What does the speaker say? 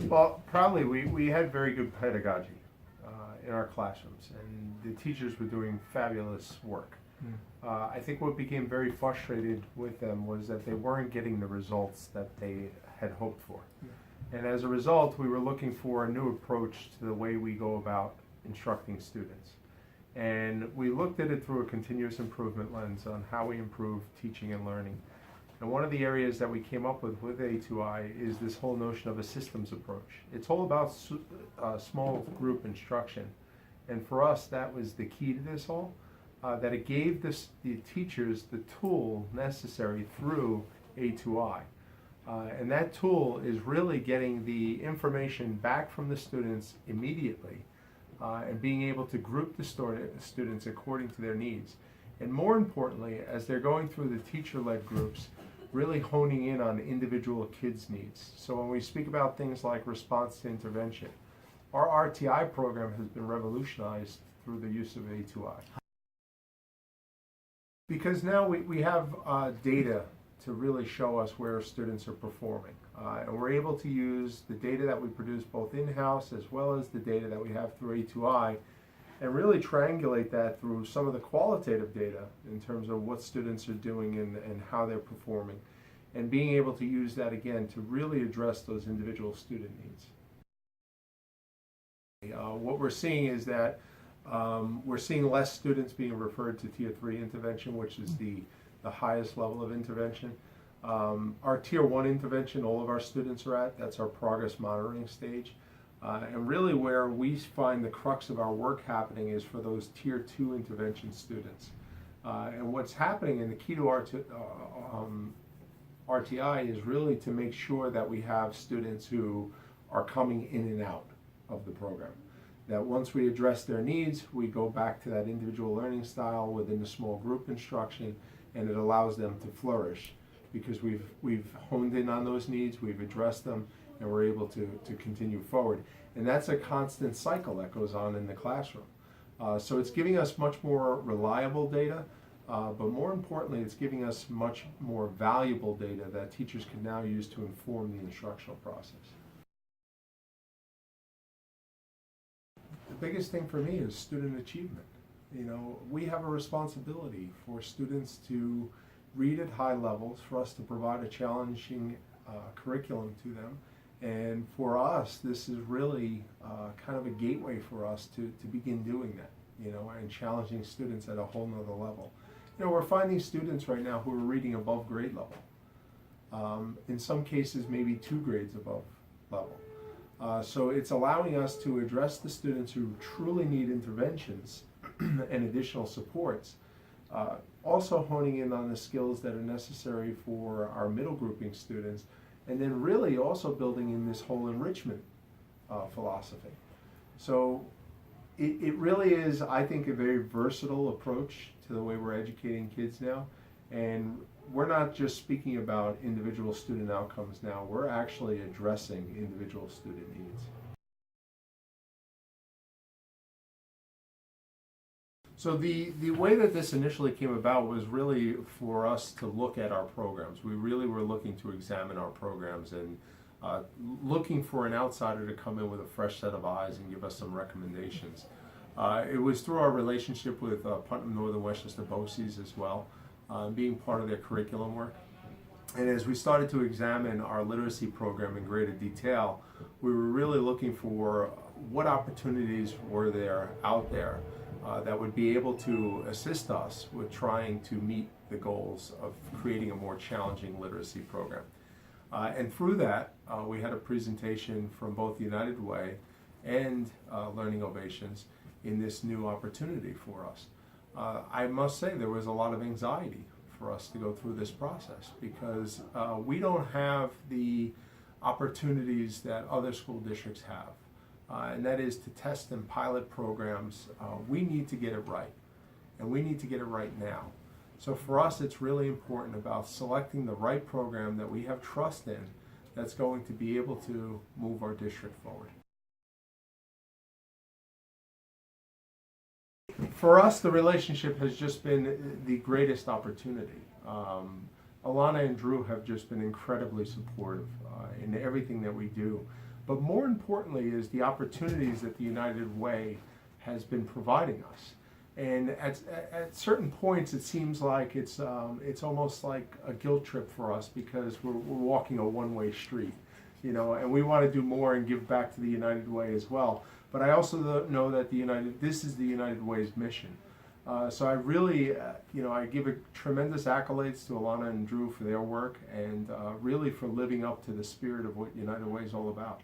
Well, probably we had very good pedagogy in our classrooms, and the teachers were doing fabulous work. I think what became very frustrated with them was that they weren't getting the results that they had hoped for. And as a result, we were looking for a new approach to the way we go about instructing students. And we looked at it through a continuous improvement lens on how we improve teaching and learning. And one of the areas that we came up with A2I is this whole notion of a systems approach. It's all about small group instruction. And for us, that was the key to this all, that it gave the teachers the tool necessary through A2I. And that tool is really getting the information back from the students immediately and being able to group the students according to their needs. And more importantly, as they're going through the teacher-led groups, really honing in on individual kids' needs. So when we speak about things like response to intervention, our RTI program has been revolutionized through the use of A2I. Because now we have data to really show us where students are performing. And we're able to use the data that we produce both in-house as well as the data that we have through A2I and really triangulate that through some of the qualitative data in terms of what students are doing and how they're performing, and being able to use that again to really address those individual student needs. What we're seeing is that we're seeing less students being referred to Tier 3 intervention, which is the highest level of intervention. Our Tier 1 intervention, all of our students are at, that's our progress monitoring stage. And really where we find the crux of our work happening is for those Tier 2 intervention students. And what's happening, and the key to our RTI is really to make sure that we have students who are coming in and out of the program. That once we address their needs, we go back to that individual learning style within the small group instruction, and it allows them to flourish because we've honed in on those needs, we've addressed them, and we're able to continue forward. And that's a constant cycle that goes on in the classroom. So it's giving us much more reliable data, but more importantly, it's giving us much more valuable data that teachers can now use to inform the instructional process. The biggest thing for me is student achievement. You know, we have a responsibility for students to read at high levels, for us to provide a challenging curriculum to them. And for us, this is really kind of a gateway for us to begin doing that, you know, and challenging students at a whole nother level. You know, we're finding students right now who are reading above grade level. In some cases, maybe 2 grades above level. So it's allowing us to address the students who truly need interventions and additional supports. Also honing in on the skills that are necessary for our middle grouping students, and then really also building in this whole enrichment philosophy. So it really is, I think, a very versatile approach to the way we're educating kids now. And we're not just speaking about individual student outcomes now, we're actually addressing individual student needs. So the way that this initially came about was really for us to look at our programs. We really were looking to examine our programs and looking for an outsider to come in with a fresh set of eyes and give us some recommendations. It was through our relationship with Putnam Northern Westchester BOCES as well, being part of their curriculum work. And as we started to examine our literacy program in greater detail, we were really looking for what opportunities were there out there that would be able to assist us with trying to meet the goals of creating a more challenging literacy program. And through that, we had a presentation from both United Way and Learning Ovations in this new opportunity for us. I must say there was a lot of anxiety for us to go through this process because we don't have the opportunities that other school districts have. And that is to test and pilot programs. We need to get it right, and we need to get it right now. So for us, it's really important about selecting the right program that we have trust in that's going to be able to move our district forward. For us, the relationship has just been the greatest opportunity. Alana and Drew have just been incredibly supportive in everything that we do. but more importantly is the opportunities that the United Way has been providing us. And at certain points, it seems like it's almost like a guilt trip for us because we're walking a one-way street, you know, and we want to do more and give back to the United Way as well. But I also know that this is the United Way's mission. So I really, I give a tremendous accolades to Alana and Drew for their work and really for living up to the spirit of what United Way is all about.